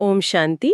ओम शांति।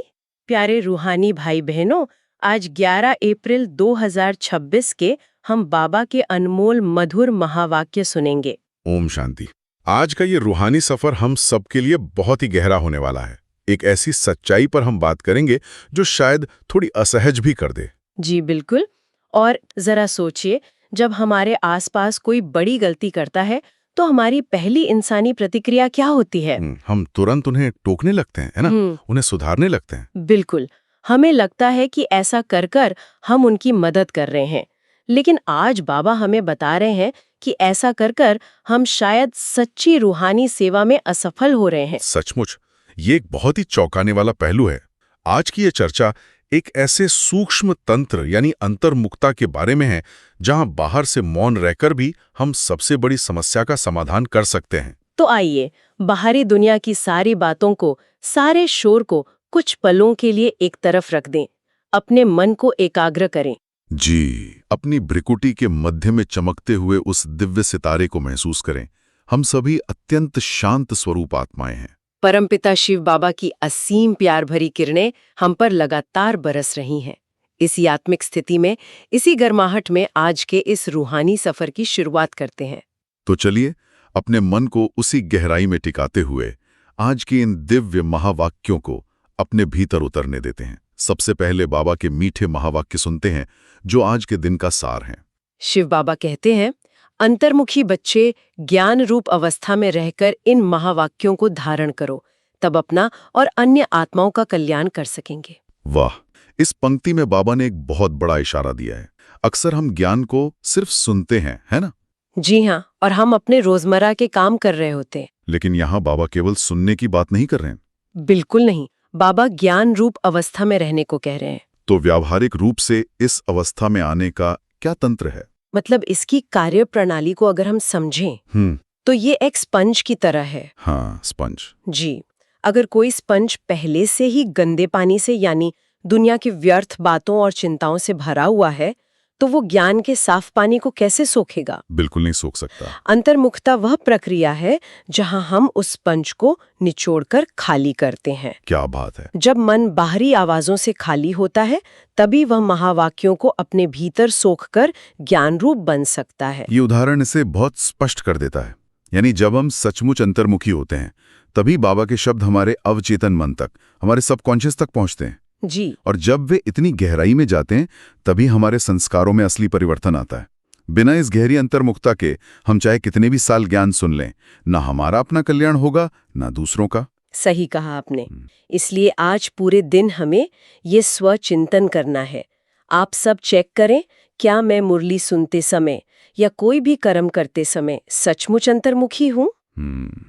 प्यारे रूहानी भाई बहनों, आज 11 अप्रैल 2026 के हम बाबा के अनमोल मधुर महावाक्य सुनेंगे। ओम शांति। आज का ये रूहानी सफर हम सबके लिए बहुत ही गहरा होने वाला है। एक ऐसी सच्चाई पर हम बात करेंगे जो शायद थोड़ी असहज भी कर दे। जी बिल्कुल। और जरा सोचिए, जब हमारे आसपास कोई बड़ी गलती करता है तो हमारी पहली इंसानी प्रतिक्रिया क्या होती है? हम तुरंत उन्हें टोकने लगते हैं, है ना? उन्हें सुधारने लगते हैं। बिल्कुल। हमें लगता है कि ऐसा कर कर हम उनकी मदद कर रहे हैं। लेकिन आज बाबा हमें बता रहे हैं कि ऐसा कर कर हम शायद सच्ची रूहानी सेवा में असफल हो रहे हैं। सचमुच ये एक बहुत ही चौंकाने वाला पहलू है। आज की ये चर्चा एक ऐसे सूक्ष्म तंत्र यानी अंतर्मुखता के बारे में है जहां बाहर से मौन रहकर भी हम सबसे बड़ी समस्या का समाधान कर सकते हैं। तो आइए, बाहरी दुनिया की सारी बातों को, सारे शोर को कुछ पलों के लिए एक तरफ रख दें। अपने मन को एकाग्र करें। जी, अपनी भ्रिकुटी के मध्य में चमकते हुए उस दिव्य सितारे को महसूस करें। हम सभी अत्यंत शांत स्वरूप आत्माएं हैं। परमपिता शिव बाबा की असीम प्यार भरी किरणें हम पर लगातार बरस रही हैं। इसी आत्मिक स्थिति में, इसी गर्माहट में आज के इस रूहानी सफर की शुरुआत करते हैं। तो चलिए अपने मन को उसी गहराई में टिकाते हुए आज के इन दिव्य महावाक्यों को अपने भीतर उतरने देते हैं। सबसे पहले बाबा के मीठे महावाक्य सुनते हैं जो आज के दिन का सार हैं। शिव बाबा कहते हैं, अंतर्मुखी बच्चे, ज्ञान रूप अवस्था में रहकर इन महावाक्यों को धारण करो, तब अपना और अन्य आत्माओं का कल्याण कर सकेंगे। वाह, इस पंक्ति में बाबा ने एक बहुत बड़ा इशारा दिया है। अक्सर हम ज्ञान को सिर्फ सुनते हैं, है ना? जी हाँ, और हम अपने रोजमर्रा के काम कर रहे होते हैं। लेकिन यहाँ बाबा केवल सुनने की बात नहीं कर रहे हैं। बिल्कुल नहीं, बाबा ज्ञान रूप अवस्था में रहने को कह रहे हैं। तो व्यावहारिक रूप से इस अवस्था में आने का क्या तंत्र है? मतलब इसकी कार्य प्रणाली को अगर हम समझें तो ये एक स्पंज की तरह है। हाँ, स्पंज। जी, अगर कोई स्पंज पहले से ही गंदे पानी से यानी दुनिया की व्यर्थ बातों और चिंताओं से भरा हुआ है, तो वो ज्ञान के साफ पानी को कैसे सोखेगा? बिल्कुल नहीं सोख सकता। अंतर्मुखता वह प्रक्रिया है जहां हम उस स्पंज को निचोड़कर खाली करते हैं। क्या बात है! जब मन बाहरी आवाजों से खाली होता है, तभी वह महावाक्यों को अपने भीतर सोखकर ज्ञान रूप बन सकता है। ये उदाहरण इसे बहुत स्पष्ट कर देता है। यानी जब हम सचमुच अंतर्मुखी होते हैं, तभी बाबा के शब्द हमारे अवचेतन मन तक, हमारे सबकॉन्शियस तक पहुंचते हैं। जी, और जब वे इतनी गहराई में जाते हैं, तभी हमारे संस्कारों में असली परिवर्तन आता है। बिना इस गहरी अंतर्मुखता के हम चाहे कितने भी साल ज्ञान सुन लें, ना हमारा अपना कल्याण होगा, ना दूसरों का। सही कहा आपने। इसलिए आज पूरे दिन हमें ये स्वचिंतन करना है। आप सब चेक करें, क्या मैं मुरली सुनते समय या कोई भी कर्म करते समय सचमुच अंतर्मुखी हूँ?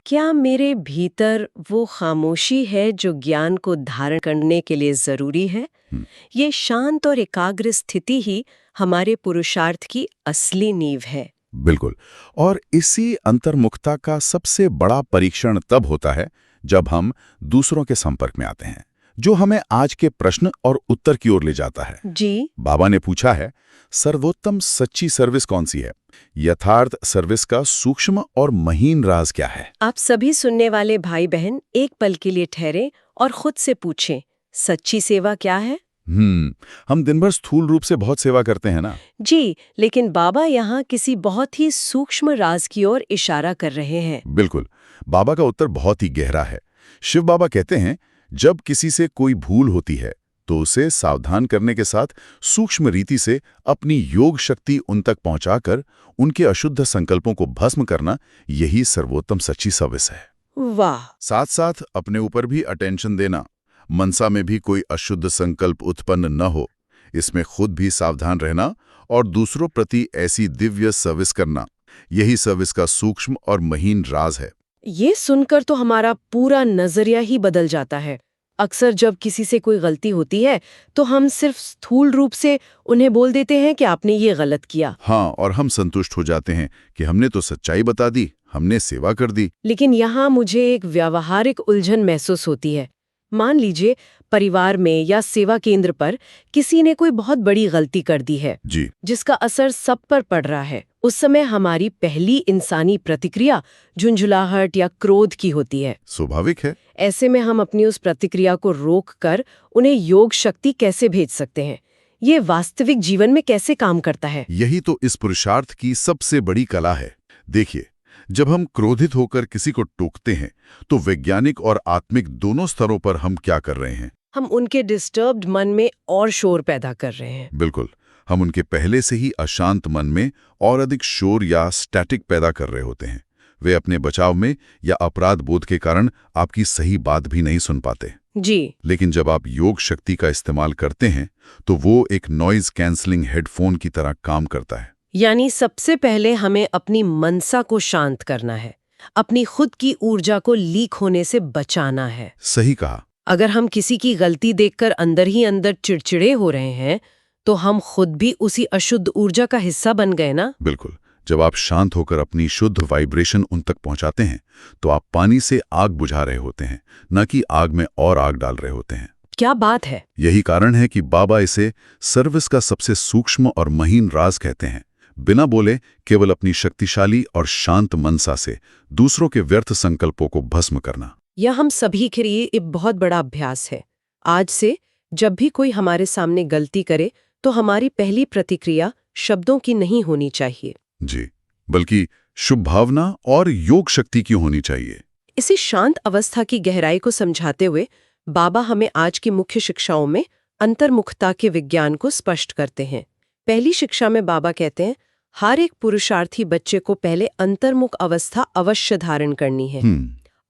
क्या मेरे भीतर वो खामोशी है जो ज्ञान को धारण करने के लिए जरूरी है? ये शांत और एकाग्र स्थिति ही हमारे पुरुषार्थ की असली नींव है। बिल्कुल। और इसी अंतर्मुखता का सबसे बड़ा परीक्षण तब होता है जब हम दूसरों के संपर्क में आते हैं, जो हमें आज के प्रश्न और उत्तर की ओर ले जाता है। जी, बाबा ने पूछा है, सर्वोत्तम सच्ची सर्विस कौन सी है? यथार्थ सर्विस का सूक्ष्म और महीन राज क्या है? आप सभी सुनने वाले भाई बहन एक पल के लिए ठहरें और खुद से पूछें, सच्ची सेवा क्या है? हम दिन भर स्थूल रूप से बहुत सेवा करते हैं ना? जी, लेकिन बाबा यहाँ किसी बहुत ही सूक्ष्म राज की ओर इशारा कर रहे हैं। बिल्कुल। बाबा का उत्तर बहुत ही गहरा है। शिव बाबा कहते हैं, जब किसी से कोई भूल होती है तो उसे सावधान करने के साथ सूक्ष्म रीति से अपनी योग शक्ति उन तक पहुंचाकर उनके अशुद्ध संकल्पों को भस्म करना, यही सर्वोत्तम सच्ची सर्विस है। वाह! साथ साथ अपने ऊपर भी अटेंशन देना, मनसा में भी कोई अशुद्ध संकल्प उत्पन्न न हो, इसमें खुद भी सावधान रहना और दूसरों प्रति ऐसी दिव्य सर्विस करना, यही सर्विस का सूक्ष्म और महीन राज है। ये सुनकर तो हमारा पूरा नजरिया ही बदल जाता है। अक्सर जब किसी से कोई गलती होती है तो हम सिर्फ स्थूल रूप से उन्हें बोल देते हैं कि आपने ये गलत किया। हाँ, और हम संतुष्ट हो जाते हैं कि हमने तो सच्चाई बता दी, हमने सेवा कर दी। लेकिन यहाँ मुझे एक व्यावहारिक उलझन महसूस होती है। मान लीजिए परिवार में या सेवा केंद्र पर किसी ने कोई बहुत बड़ी गलती कर दी है जी, जिसका असर सब पर पड़ रहा है। उस समय हमारी पहली इंसानी प्रतिक्रिया झुंझुलाहट या क्रोध की होती है। स्वाभाविक है। ऐसे में हम अपनी उस प्रतिक्रिया को रोक कर उन्हें योग शक्ति कैसे भेज सकते हैं? ये वास्तविक जीवन में कैसे काम करता है? यही तो इस पुरुषार्थ की सबसे बड़ी कला है। देखिए, जब हम क्रोधित होकर किसी को टोकते हैं तो वैज्ञानिक और आत्मिक दोनों स्तरों पर हम क्या कर रहे हैं? हम उनके डिस्टर्ब्ड मन में और शोर पैदा कर रहे हैं। बिल्कुल, हम उनके पहले से ही अशांत मन में और अधिक शोर या स्टैटिक पैदा कर रहे होते हैं। वे अपने बचाव में या अपराध बोध के कारण आपकी सही बात भी नहीं सुन पाते। जी, लेकिन जब आप योग शक्ति का इस्तेमाल करते हैं तो वो एक नॉइज कैंसलिंग हेडफोन की तरह काम करता है। यानी सबसे पहले हमें अपनी मनसा को शांत करना है, अपनी खुद की ऊर्जा को लीक होने से बचाना है। सही कहा। अगर हम किसी की गलती देखकर अंदर ही अंदर चिड़चिड़े हो रहे हैं तो हम खुद भी उसी अशुद्ध ऊर्जा का हिस्सा बन गए ना। बिल्कुल, जब आप शांत होकर अपनी शुद्ध वाइब्रेशन उन तक पहुंचाते हैं तो आप पानी से आग बुझा रहे होते हैं, न कि आग में और आग डाल रहे होते हैं। क्या बात है। यही कारण है कि बाबा इसे सर्विस का सबसे सूक्ष्म और महीन राज कहते हैं। बिना बोले केवल अपनी शक्तिशाली और शांत मनसा से दूसरों के व्यर्थ संकल्पों को भस्म करना। यह हम सभी के लिए एक बहुत बड़ा अभ्यास है। आज से जब भी कोई हमारे सामने गलती करे तो हमारी पहली प्रतिक्रिया शब्दों की नहीं होनी चाहिए जी, बल्कि शुभ भावना और योग शक्ति की होनी चाहिए। इसी शांत अवस्था की गहराई को समझाते हुए बाबा हमें आज की मुख्य शिक्षाओं में अंतर्मुखता के विज्ञान को स्पष्ट करते हैं। पहली शिक्षा में बाबा कहते हैं, हर एक पुरुषार्थी बच्चे को पहले अंतर्मुख अवस्था अवश्य धारण करनी है।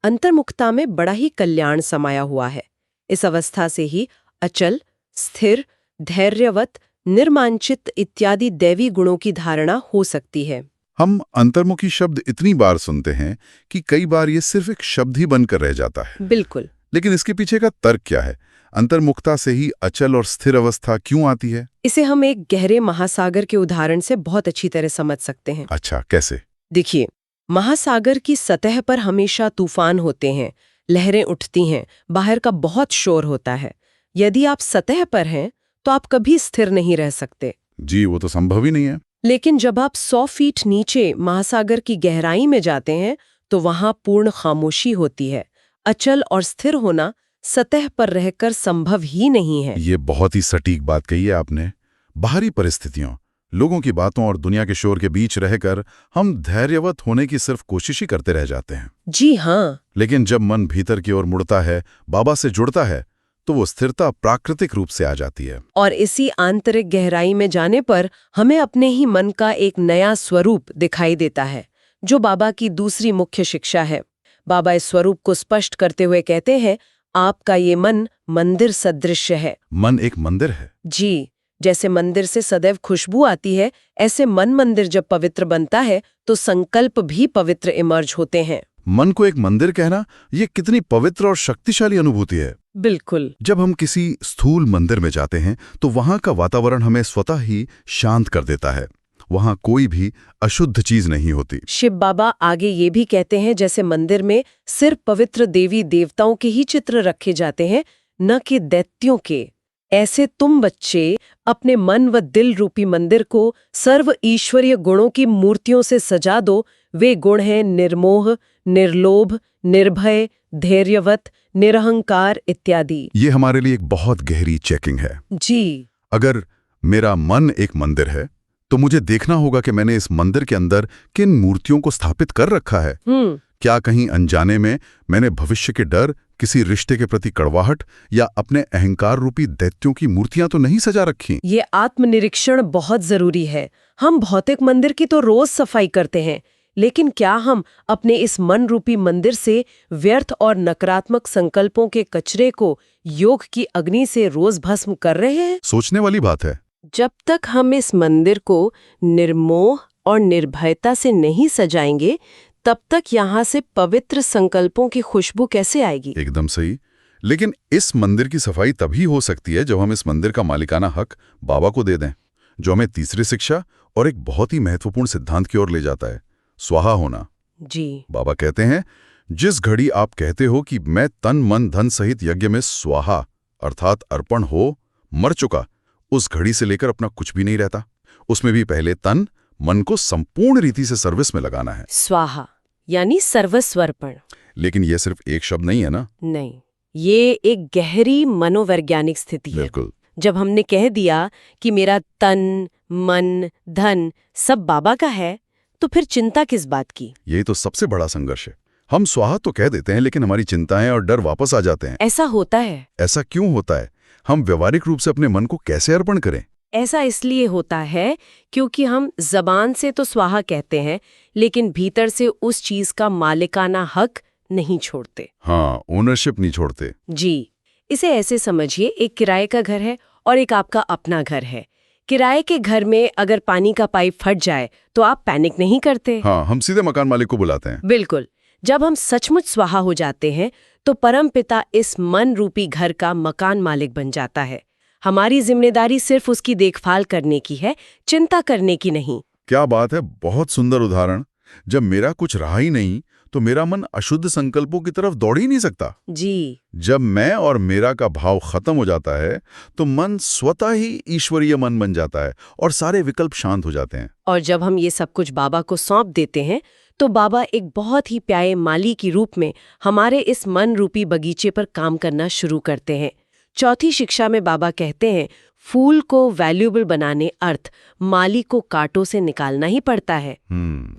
अंतर्मुखता में बड़ा ही कल्याण समाया हुआ है। इस अवस्था से ही अचल, स्थिर, धैर्यवत, निर्मांचित इत्यादि दैवी गुणों की धारणा हो सकती है। हम अंतर्मुखी शब्द इतनी बार सुनते हैं कि कई बार ये सिर्फ एक शब्द ही बनकर रह जाता है। बिल्कुल। लेकिन इसके पीछे का तर्क क्या है? अंतर्मुखता से ही अचल और स्थिर अवस्था क्यों आती है? इसे हम एक गहरे महासागर के उदाहरण से बहुत अच्छी तरह समझ सकते हैं। अच्छा, कैसे? देखिए, महासागर की सतह पर हमेशा तूफान होते हैं, लहरें उठती हैं, बाहर का बहुत शोर होता है। यदि आप सतह पर हैं तो आप कभी स्थिर नहीं रह सकते। जी, वो तो संभव ही नहीं है। लेकिन जब आप 100 फीट नीचे महासागर की गहराई में जाते हैं तो वहां पूर्ण खामोशी होती है। अचल और स्थिर होना सतह पर रहकर संभव ही नहीं है। ये बहुत ही सटीक बात कही है आपने। बाहरी परिस्थितियों, लोगों की बातों और दुनिया के शोर के बीच रहकर हम धैर्यवत होने की सिर्फ कोशिश ही करते रह जाते हैं। जी हाँ। लेकिन जब मन भीतर की ओर मुड़ता है, बाबा से जुड़ता है, तो वो स्थिरता प्राकृतिक रूप से आ जाती है। और इसी आंतरिक गहराई में जाने पर हमें अपने ही मन का एक नया स्वरूप दिखाई देता है, जो बाबा की दूसरी मुख्य शिक्षा है। बाबा इस स्वरूप को स्पष्ट करते हुए कहते हैं, आपका ये मन मंदिर सदृश है। मन एक मंदिर है। जी, जैसे मंदिर से सदैव खुशबू आती है, ऐसे मन मंदिर जब पवित्र बनता है तो संकल्प भी पवित्र इमर्ज होते हैं। मन को एक मंदिर कहना, ये कितनी पवित्र और शक्तिशाली अनुभूति है। बिल्कुल। जब हम किसी स्थूल मंदिर में जाते हैं तो वहां का वातावरण हमें स्वतः ही शांत कर देता है। वहां कोई भी अशुद्ध चीज नहीं होती। शिव बाबा आगे ये भी कहते हैं, जैसे मंदिर में सिर्फ पवित्र देवी देवताओं के ही चित्र रखे जाते हैं, न कि दैत्यों के। ऐसे तुम बच्चे अपने मन व दिल रूपी मंदिर को सर्व ईश्वरीय गुणों की मूर्तियों से सजा दो। वे गुण हैं निर्मोह, निर्लोभ, निर्भय, धैर्यवत, निरहंकार इत्यादि। ये हमारे लिए एक बहुत गहरी चेकिंग है। जी। अगर मेरा मन एक मंदिर है तो मुझे देखना होगा कि मैंने इस मंदिर के अंदर किन मूर्तियों को स्थापित कर रखा है। क्या कहीं अनजाने में मैंने भविष्य के डर, किसी रिश्ते के प्रति कड़वाहट या अपने अहंकार रूपी दैत्यों की मूर्तियां तो नहीं सजा रखी? ये आत्मनिरीक्षण बहुत जरूरी है। हम भौतिक मंदिर की तो रोज सफाई करते हैं, लेकिन क्या हम अपने इस मन रूपी मंदिर से व्यर्थ और नकारात्मक संकल्पों के कचरे को योग की अग्नि से रोज भस्म कर रहे हैं? सोचने वाली बात है। जब तक हम इस मंदिर को निर्मोह और निर्भयता से नहीं सजाएंगे, तब तक यहाँ से पवित्र संकल्पों की खुशबू कैसे आएगी? एकदम सही। लेकिन इस मंदिर की सफाई तभी हो सकती है जब हम इस मंदिर का मालिकाना हक बाबा को दे दें, जो हमें तीसरी शिक्षा और एक बहुत ही महत्वपूर्ण सिद्धांत की ओर ले जाता है, स्वाहा होना। जी। बाबा कहते हैं, जिस घड़ी आप कहते हो कि मैं तन मन धन सहित यज्ञ में स्वाहा अर्थात अर्पण हो मर चुका, उस घड़ी से लेकर अपना कुछ भी नहीं रहता। उसमें भी पहले तन मन को संपूर्ण रीति से सर्विस में लगाना है। स्वाहा यानी सर्वस्वर्पण। लेकिन यह सिर्फ एक शब्द नहीं है ना? नहीं, ये एक गहरी मनोवैज्ञानिक स्थिति है। बिल्कुल। जब हमने कह दिया कि मेरा तन मन धन सब बाबा का है, तो फिर चिंता किस बात की? यही तो सबसे बड़ा संघर्ष है। हम स्वाहा तो कह देते हैं, लेकिन हमारी चिंताएं और डर वापस आ जाते हैं। ऐसा होता है। ऐसा क्यों होता है? हम व्यवहारिक रूप से अपने मन को कैसे अर्पण करें? ऐसा इसलिए होता है क्योंकि हम जबान से तो स्वाहा कहते हैं, लेकिन भीतर से उस चीज का मालिकाना हक नहीं छोड़ते। हाँ, ओनरशिप नहीं छोड़ते। जी, इसे ऐसे समझिए, एक किराए का घर है और एक आपका अपना घर है। किराए के घर में अगर पानी का पाइप फट जाए तो आप पैनिक नहीं करते। हाँ, हम सीधे मकान मालिक को बुलाते हैं। बिल्कुल। जब हम सचमुच स्वाहा हो जाते हैं तो परमपिता इस मन रूपी घर का मकान मालिक बन जाता है। हमारी जिम्मेदारी सिर्फ उसकी देखभाल करने की है, चिंता करने की नहीं। क्या बात है, बहुत सुंदर उदाहरण। जब मेरा कुछ रहा ही नहीं तो मेरा मन अशुद्ध संकल्पों की तरफ दौड़ ही नहीं सकता। जी। जब मैं और मेरा का भाव खत्म हो जाता है तो मन स्वतः ही ईश्वरीय मन बन जाता है और सारे विकल्प शांत हो जाते हैं। और जब हम ये सब कुछ बाबा को सौंप देते हैं तो बाबा एक बहुत ही प्यारे माली के रूप में हमारे इस मन रूपी बगीचे पर काम करना शुरू करते हैं। चौथी शिक्षा में बाबा कहते हैं, फूल को वैल्यूएबल बनाने अर्थ माली को कांटों से निकालना ही पड़ता है।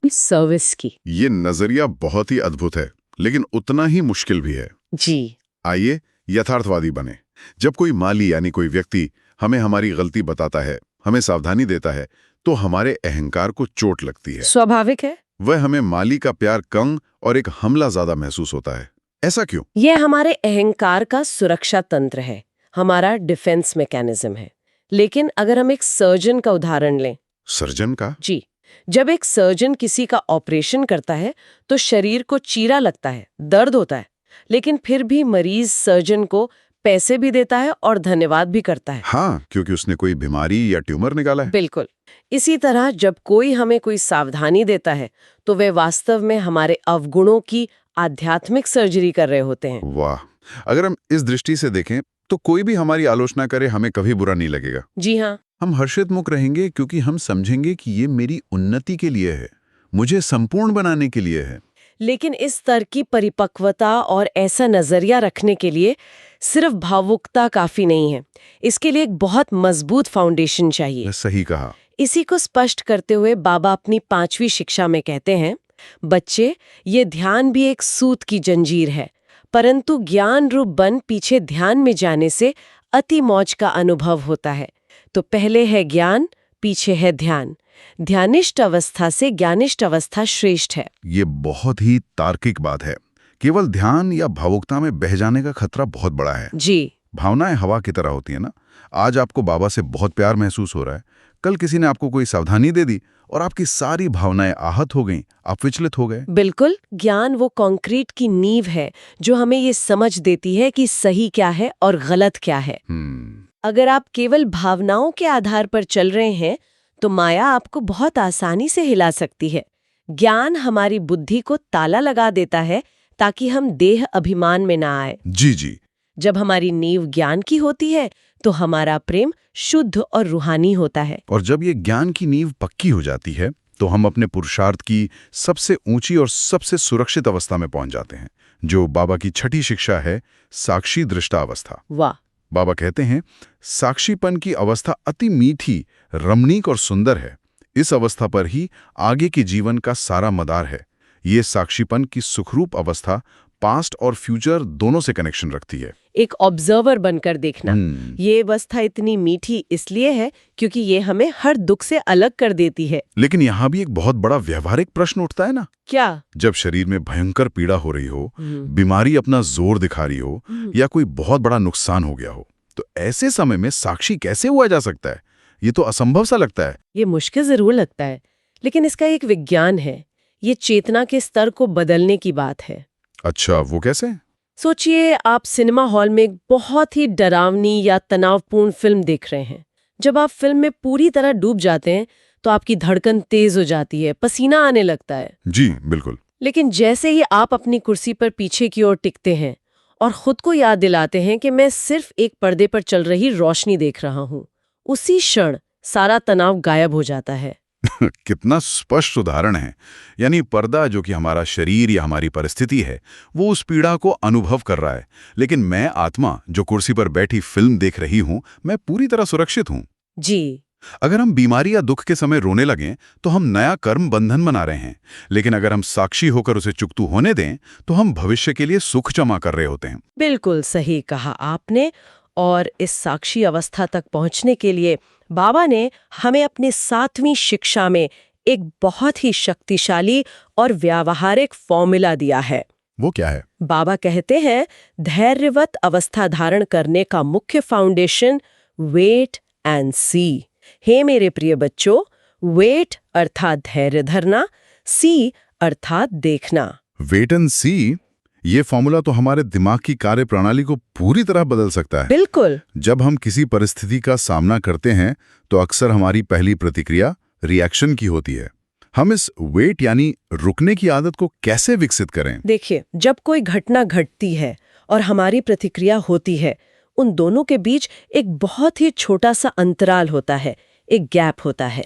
सर्विस की। ये नजरिया बहुत ही अद्भुत है, लेकिन उतना ही मुश्किल भी है। जी। आइए यथार्थवादी बने। जब कोई माली यानी कोई व्यक्ति हमें हमारी गलती बताता है, हमें सावधानी देता है, तो हमारे अहंकार को चोट लगती है। स्वाभाविक है। वह हमें माली का प्यार कम और एक हमला ज्यादा महसूस होता है। ऐसा क्यों? यह हमारे अहंकार का सुरक्षा तंत्र है, हमारा डिफेंस मैकेनिज्म है। लेकिन अगर हम एक सर्जन का उदाहरण लें। सर्जन का? जी। जब एक सर्जन किसी का ऑपरेशन करता है तो शरीर को चीरा लगता है, दर्द होता है, लेकिन फिर भी मरीज सर्जन को पैसे भी देता है और धन्यवाद भी करता है। हाँ, क्योंकि उसने कोई बीमारी या ट्यूमर निकाला है। बिल्कुल। इसी तरह जब कोई हमें कोई सावधानी देता है तो वे वास्तव में हमारे अवगुणों की आध्यात्मिक सर्जरी कर रहे होते हैं। वाह! अगर हम इस दृष्टि से देखें तो कोई भी हमारी आलोचना करे हमें कभी बुरा नहीं लगेगा। जी हाँ। हम हर्षित मुख रहेंगे क्योंकि हम समझेंगे कि ये मेरी उन्नति के लिए है, मुझे संपूर्ण बनाने के लिए है। लेकिन इस स्तर की परिपक्वता और ऐसा नजरिया रखने के लिए सिर्फ भावुकता काफी नहीं है। इसके लिए एक बहुत मजबूत फाउंडेशन चाहिए। सही कहा। इसी को स्पष्ट करते हुए बाबा अपनी 5वीं शिक्षा में कहते हैं, बच्चे, ये ध्यान भी एक सूत की जंजीर है, परंतु ज्ञान रूप बन पीछे ध्यान में जाने से अति मौज का अनुभव होता है। तो पहले है ज्ञान, पीछे है ध्यान। ध्यानिष्ठ अवस्था से ज्ञानिष्ठ अवस्था श्रेष्ठ है। ये बहुत ही तार्किक बात है। केवल ध्यान या भावुकता में बह जाने का खतरा बहुत बड़ा है। जी। भावनाएं हवा की तरह होती है ना। आज आपको बाबा से बहुत प्यार महसूस हो रहा है, कल किसी ने आपको कोई सावधानी दे दी और आपकी सारी भावनाएं आहत हो गईं, आप विचलित हो गए। बिल्कुल। ज्ञान वो कंक्रीट की नींव है जो हमें ये समझ देती है कि सही क्या है और गलत क्या है। अगर आप केवल भावनाओं के आधार पर चल रहे हैं तो माया आपको बहुत आसानी से हिला सकती है। ज्ञान हमारी बुद्धि को ताला लगा देता है ताकि हम देह अभिमान में ना आए। जी जी। जब हमारी नींव ज्ञान की होती है तो हमारा प्रेम शुद्ध और रूहानी होता है। और जब ये ज्ञान की नींव पक्की हो जाती है तो हम अपने पुरुषार्थ की सबसे ऊंची और सबसे सुरक्षित अवस्था में पहुंच जाते हैं, जो बाबा की 6ठी शिक्षा है, साक्षी दृष्टा अवस्था। वाह! बाबा कहते हैं, साक्षीपन की अवस्था अति मीठी, रमणीक और सुंदर है। इस अवस्था पर ही आगे के जीवन का सारा मदार है। ये साक्षीपन की सुखरूप अवस्था पास्ट और फ्यूचर दोनों से कनेक्शन रखती है। एक ऑब्जर्वर बनकर देखना। ये अवस्था इतनी मीठी इसलिए है क्योंकि ये हमें हर दुख से अलग कर देती है। लेकिन यहाँ भी एक बहुत बड़ा व्यवहारिक प्रश्न उठता है ना। क्या? जब शरीर में भयंकर पीड़ा हो रही हो, बीमारी अपना जोर दिखा रही हो या कोई बहुत बड़ा नुकसान हो गया हो, तो ऐसे समय में साक्षी कैसे हुआ जा सकता है? ये तो असंभव सा लगता है। ये मुश्किल जरूर लगता है, लेकिन इसका एक विज्ञान है। ये चेतना के स्तर को बदलने की बात है। अच्छा, वो कैसे? सोचिए, आप सिनेमा हॉल में एक बहुत ही डरावनी या तनावपूर्ण फिल्म देख रहे हैं। जब आप फिल्म में पूरी तरह डूब जाते हैं तो आपकी धड़कन तेज हो जाती है, पसीना आने लगता है। जी बिल्कुल। लेकिन जैसे ही आप अपनी कुर्सी पर पीछे की ओर टिकते हैं और खुद को याद दिलाते हैं कि मैं सिर्फ एक पर्दे पर चल रही रोशनी देख रहा हूं, उसी क्षण सारा तनाव गायब हो जाता है। कितना स्पष्ट उदाहरण है। यानी पर्दा जो कि हमारा शरीर या हमारी परिस्थिति है, वो उस पीड़ा को अनुभव कर रहा है, लेकिन मैं आत्मा जो कुर्सी पर बैठी फिल्म देख रही हूं, मैं पूरी तरह सुरक्षित हूं। जी। अगर हम बीमारी या दुख के समय रोने लगें तो हम नया कर्म बंधन बना रहे हैं, लेकिन अगर हम साक्षी होकर उसे चुकतू होने दें तो हम भविष्य के लिए सुख जमा कर रहे होते हैं। बिल्कुल सही कहा आपने। और इस साक्षी अवस्था तक पहुंचने के लिए बाबा ने हमें अपनी 7वीं शिक्षा में एक बहुत ही शक्तिशाली और व्यावहारिक फॉर्मूला दिया है। वो क्या है? बाबा कहते हैं, धैर्यवत अवस्था धारण करने का मुख्य फाउंडेशन वेट एंड सी। हे मेरे प्रिय बच्चों, वेट अर्थात धैर्य धरना, सी अर्थात देखना। वेट एंड सी, ये फॉर्मूला तो हमारे दिमाग की कार्य प्रणाली को पूरी तरह बदल सकता है। बिल्कुल। जब हम किसी परिस्थिति का सामना करते हैं तो अक्सर हमारी पहली प्रतिक्रिया रिएक्शन की होती है। हम इस वेट यानी रुकने की आदत को कैसे विकसित करें? देखिए, जब कोई घटना घटती है और हमारी प्रतिक्रिया होती है, उन दोनों के बीच एक बहुत ही छोटा सा अंतराल होता है, एक गैप होता है।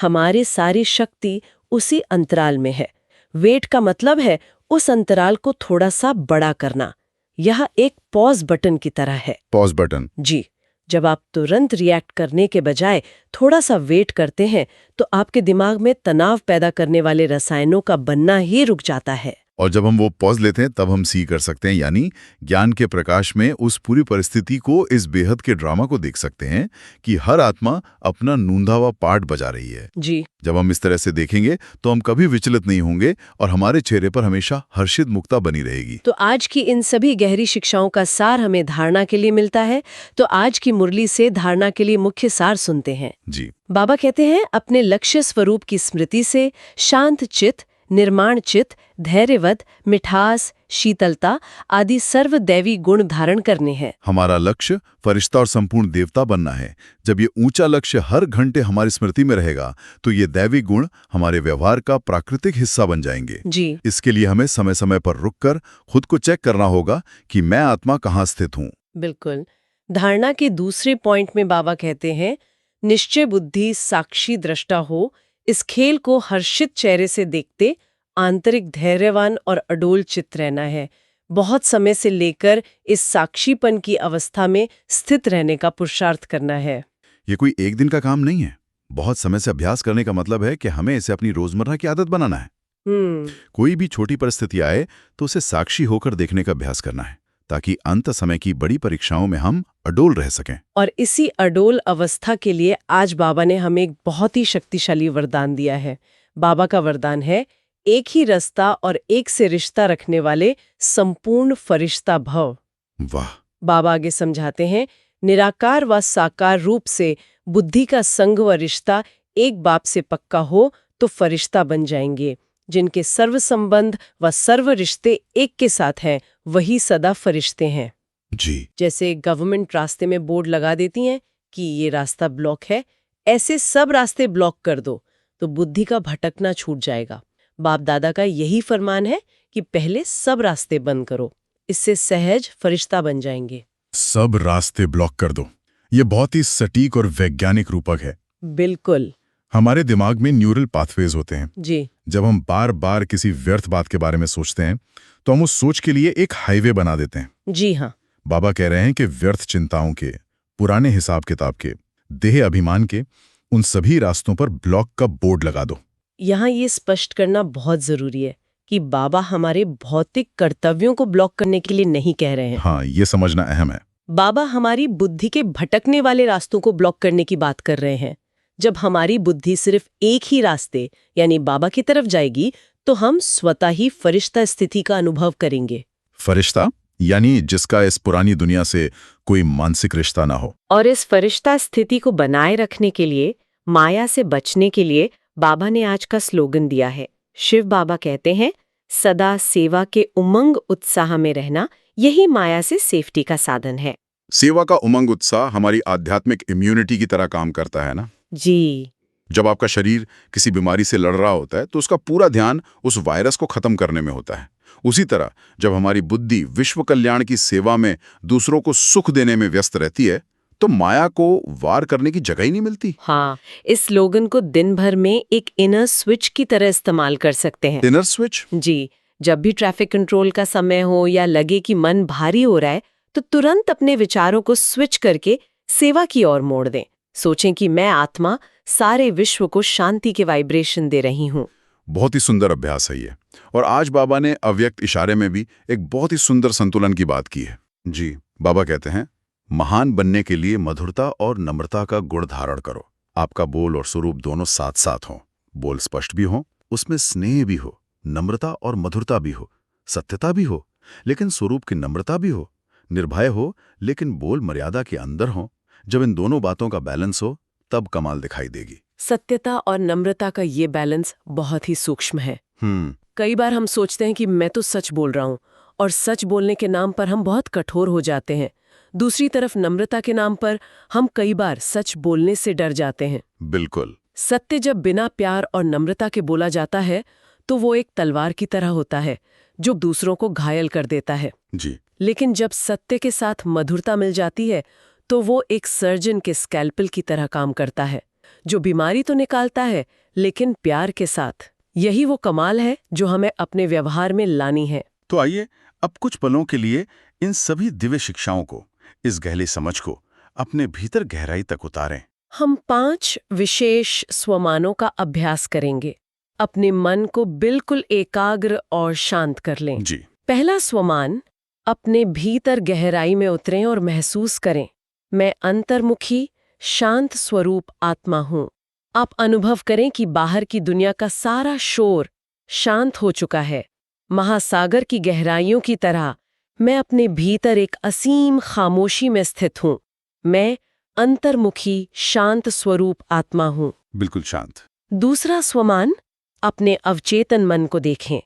हमारी सारी शक्ति उसी अंतराल में है। वेट का मतलब है उस अंतराल को थोड़ा सा बड़ा करना। यह एक पॉज बटन की तरह है। Pause button? जी। जब आप तुरंत रिएक्ट करने के बजाय थोड़ा सा वेट करते हैं तो आपके दिमाग में तनाव पैदा करने वाले रसायनों का बनना ही रुक जाता है। और जब हम वो पॉज लेते हैं तब हम सी कर सकते हैं, यानी ज्ञान के प्रकाश में उस पूरी परिस्थिति को, इस बेहद के ड्रामा को देख सकते हैं कि हर आत्मा अपना नूंधा हुआ पार्ट बजा रही है। जी। जब हम इस तरह से देखेंगे तो हम कभी विचलित नहीं होंगे और हमारे चेहरे पर हमेशा हर्षित मुक्ता बनी रहेगी। तो आज की इन सभी गहरी शिक्षाओं का सार हमें धारणा के लिए मिलता है। तो आज की मुरली से धारणा के लिए मुख्य सार सुनते हैं। जी। बाबा कहते हैं, अपने लक्ष्य स्वरूप की स्मृति से शांत चित्त, निर्माण चित्त, धैर्यवत, मिठास, शीतलता आदि सर्वदैवी गुण धारण करने हैं। हमारा लक्ष्य फरिश्ता और संपूर्ण देवता बनना है। जब ये ऊंचा लक्ष्य हर घंटे हमारी स्मृति में रहेगा तो ये दैवी गुण हमारे व्यवहार का प्राकृतिक हिस्सा बन जाएंगे। जी। इसके लिए हमें समय समय पर रुककर खुद को चेक करना होगा कि मैं आत्मा कहाँ स्थित हूँ। बिल्कुल। धारणा के दूसरे पॉइंट में बाबा कहते हैं, निश्चय बुद्धि साक्षी दृष्टा हो, इस खेल को हर्षित चेहरे से देखते आंतरिक धैर्यवान और अडोल चित्त रहना है। बहुत समय से लेकर इस साक्षीपन की अवस्था में स्थित रहने का पुरुषार्थ करना है। ये कोई एक दिन का काम नहीं है। बहुत समय से अभ्यास करने का मतलब है कि हमें इसे अपनी रोजमर्रा की आदत बनाना है। कोई भी छोटी परिस्थिति आए तो उसे साक्षी होकर देखने का अभ्यास करना है, ताकि अंत समय की बड़ी परीक्षाओं में हम अडोल रह सकें। और इसी अडोल अवस्था के लिए आज बाबा ने हमें एक बहुत ही शक्तिशाली वरदान दिया है। बाबा का वरदान है, एक ही रास्ता और एक से रिश्ता रखने वाले संपूर्ण फरिश्ता भव। वाह। बाबा आगे समझाते हैं, निराकार व साकार रूप से बुद्धि का संग व रिश्ता एक बाप से पक्का हो तो फरिश्ता बन जाएंगे। जिनके सर्व संबंध व सर्व रिश्ते एक के साथ हैं, वही सदा फरिश्ते हैं। जी। जैसे गवर्नमेंट रास्ते में बोर्ड लगा देती हैं कि ये रास्ता ब्लॉक है, ऐसे सब रास्ते ब्लॉक कर दो तो बुद्धि का भटकना छूट जाएगा। बाप दादा का यही फरमान है कि पहले सब रास्ते बंद करो, इससे सहज फरिश्ता बन जाएंगे। सब रास्ते ब्लॉक कर दो, ये बहुत ही सटीक और वैज्ञानिक रूपक है। बिल्कुल। हमारे दिमाग में न्यूरल पाथवेज होते हैं। जी। जब हम बार बार किसी व्यर्थ बात के बारे में सोचते हैं तो हम उस सोच के लिए एक हाईवे बना देते हैं। जी हाँ। बाबा कह रहे हैं कि व्यर्थ चिंताओं के, पुराने हिसाब किताब के, देह अभिमान के, उन सभी रास्तों पर ब्लॉक का बोर्ड लगा दो। यहाँ ये स्पष्ट करना बहुत जरूरी है कि बाबा हमारे भौतिक कर्तव्यों को ब्लॉक करने के लिए नहीं कह रहे हैं। हाँ, ये समझना अहम है। बाबा हमारी बुद्धि के भटकने वाले रास्तों को ब्लॉक करने की बात कर रहे हैं। जब हमारी बुद्धि सिर्फ एक ही रास्ते यानी बाबा की तरफ जाएगी तो हम स्वतः ही फरिश्ता स्थिति का अनुभव करेंगे। फरिश्ता यानी जिसका इस पुरानी दुनिया से कोई मानसिक रिश्ता ना हो। और इस फरिश्ता स्थिति को बनाए रखने के लिए, माया से बचने के लिए बाबा ने आज का स्लोगन दिया है। शिव बाबा कहते हैं, सदा सेवा के उमंग उत्साह में रहना, यही माया से सेफ्टी का साधन है। सेवा का उमंग उत्साह हमारी आध्यात्मिक इम्यूनिटी की तरह काम करता है ना? जी। जब आपका शरीर किसी बीमारी से लड़ रहा होता है तो उसका पूरा ध्यान उस वायरस को खत्म करने में होता है। उसी तरह जब हमारी बुद्धि विश्व कल्याण की सेवा में दूसरों को सुख देने में व्यस्त रहती है तो माया को वार करने की जगह ही नहीं मिलती। हाँ, इस स्लोगन को दिन भर में एक इनर स्विच की तरह इस्तेमाल कर सकते हैं। Inner switch? जी, जब भी ट्रैफिक कंट्रोल का समय हो या लगे कि मन भारी हो रहा है तो तुरंत अपने विचारों को स्विच करके सेवा की ओर मोड़ दें। सोचें कि मैं आत्मा सारे विश्व को शांति के वाइब्रेशन दे रही हूँ। बहुत ही सुंदर अभ्यास है ये। और आज बाबा ने अव्यक्त इशारे में भी एक बहुत ही सुंदर संतुलन की बात की है। जी, बाबा कहते हैं, महान बनने के लिए मधुरता और नम्रता का गुण धारण करो। आपका बोल और स्वरूप दोनों साथ साथ हों। बोल स्पष्ट भी हो, उसमें स्नेह भी हो, नम्रता और मधुरता भी हो, सत्यता भी हो लेकिन स्वरूप की नम्रता भी हो, निर्भय हो लेकिन बोल मर्यादा के अंदर हो। जब इन दोनों बातों का बैलेंस हो तब कमाल दिखाई देगी। सत्यता और नम्रता का ये बैलेंस बहुत ही सूक्ष्म है। कई बार हम सोचते हैं कि मैं तो सच बोल रहा हूँ और सच बोलने के नाम पर हम बहुत कठोर हो जाते हैं। दूसरी तरफ नम्रता के नाम पर हम कई बार सच बोलने से डर जाते हैं। बिल्कुल। सत्य जब बिना प्यार और नम्रता के बोला जाता है तो वो एक तलवार की तरह होता है जो दूसरों को घायल कर देता है। जी। लेकिन जब सत्य के साथ मधुरता मिल जाती है तो वो एक सर्जन के स्कैल्पल की तरह काम करता है जो बीमारी तो निकालता है लेकिन प्यार के साथ। यही वो कमाल है जो हमें अपने व्यवहार में लानी है। तो आइए अब कुछ पलों के लिए इन सभी दिव्य शिक्षाओं को, इस गहरी समझ को अपने भीतर गहराई तक उतारें। हम 5 विशेष स्वमानों का अभ्यास करेंगे। अपने मन को बिल्कुल एकाग्र और शांत कर लें। जी। पहला स्वमान, अपने भीतर गहराई में उतरें और महसूस करें, मैं अंतर्मुखी शांत स्वरूप आत्मा हूँ। आप अनुभव करें कि बाहर की दुनिया का सारा शोर शांत हो चुका है। महासागर की गहराइयों की तरह मैं अपने भीतर एक असीम खामोशी में स्थित हूँ। मैं अंतर्मुखी शांत स्वरूप आत्मा हूँ। बिल्कुल शांत। दूसरा स्वमान, अपने अवचेतन मन को देखें।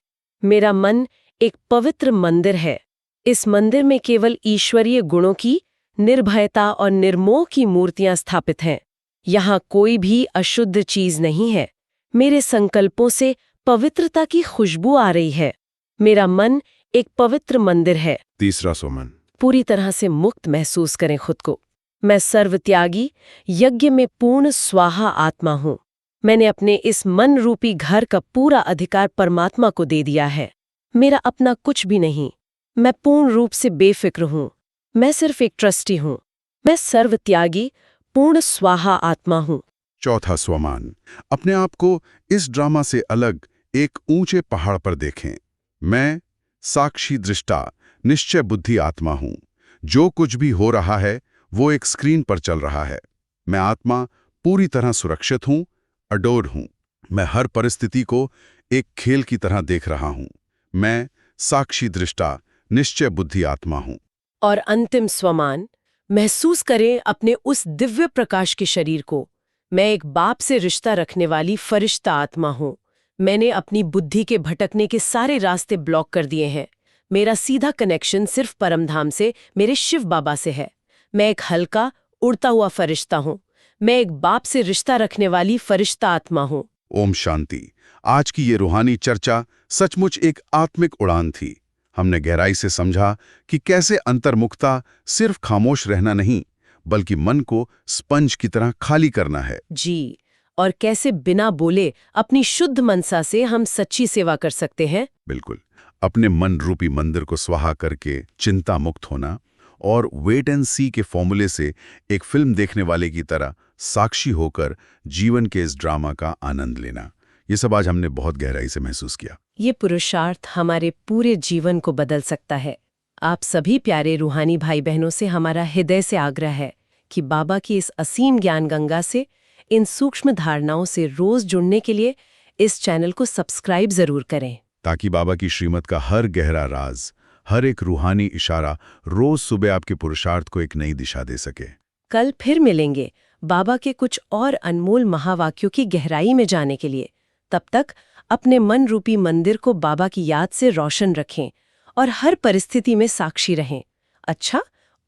मेरा मन एक पवित्र मंदिर है। इस मंदिर में केवल ईश्वरीय गुणों की निर्भयता और निर्मोह की मूर्तियां स्थापित हैं। यहाँ कोई भी अशुद्ध चीज नहीं है। मेरे संकल्पों से पवित्रता की खुशबू आ रही है। मेरा मन एक पवित्र मंदिर है। तीसरा स्वमन, पूरी तरह से मुक्त महसूस करें खुद को। मैं सर्वत्यागी यज्ञ में पूर्ण स्वाहा आत्मा हूँ। मैंने अपने इस मन रूपी घर का पूरा अधिकार परमात्मा को दे दिया है। मेरा अपना कुछ भी नहीं। मैं पूर्ण रूप से बेफिक्र हूँ। मैं सिर्फ एक ट्रस्टी हूँ। मैं सर्वत्यागी पूर्ण स्वाहा आत्मा हूँ। चौथा स्वमान, अपने आप को इस ड्रामा से अलग एक ऊंचे पहाड़ पर देखें। मैं साक्षी दृष्टा निश्चय बुद्धि आत्मा हूँ। जो कुछ भी हो रहा है वो एक स्क्रीन पर चल रहा है। मैं आत्मा पूरी तरह सुरक्षित हूँ, अडोर हूँ। मैं हर परिस्थिति को एक खेल की तरह देख रहा हूँ। मैं साक्षी दृष्टा निश्चय बुद्धि आत्मा हूँ। और अंतिम स्वमान, महसूस करें अपने उस दिव्य प्रकाश के शरीर को। मैं एक बाप से रिश्ता रखने वाली फरिश्ता आत्मा हूँ। मैंने अपनी बुद्धि के भटकने के सारे रास्ते ब्लॉक कर दिए हैं। मेरा सीधा कनेक्शन सिर्फ परमधाम से, मेरे शिव बाबा से है। मैं एक हल्का उड़ता हुआ फरिश्ता हूँ। मैं एक बाप से रिश्ता रखने वाली फरिश्ता आत्मा हूँ। ओम शांति। आज की ये रूहानी चर्चा सचमुच एक आत्मिक उड़ान थी। हमने गहराई से समझा कि कैसे अंतर्मुखता सिर्फ खामोश रहना नहीं, बल्कि मन को स्पंज की तरह खाली करना है। जी, और कैसे बिना बोले अपनी शुद्ध मनसा से हम सच्ची सेवा कर सकते हैं। बिल्कुल। अपने मन रूपी मंदिर को स्वाहा करके चिंता मुक्त होना और वेट एंड सी के फॉर्मूले से एक फिल्म देखने वाले की तरह साक्षी होकर जीवन के इस ड्रामा का आनंद लेना, ये सब आज हमने बहुत गहराई से महसूस किया। ये पुरुषार्थ हमारे पूरे जीवन को बदल सकता है। आप सभी प्यारे रूहानी भाई बहनों से हमारा हृदय से आग्रह है कि बाबा की इस असीम ज्ञान गंगा से, इन सूक्ष्म धारणाओं से रोज जुड़ने के लिए इस चैनल को सब्सक्राइब जरूर करें, ताकि बाबा की श्रीमत का हर गहरा राज, हर एक रूहानी इशारा रोज सुबह आपके पुरुषार्थ को एक नई दिशा दे सके। कल फिर मिलेंगे बाबा के कुछ और अनमोल महावाक्यों की गहराई में जाने के लिए। तब तक अपने मन रूपी मंदिर को बाबा की याद से रोशन रखें और हर परिस्थिति में साक्षी रहें। अच्छा,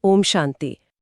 ओम शांति।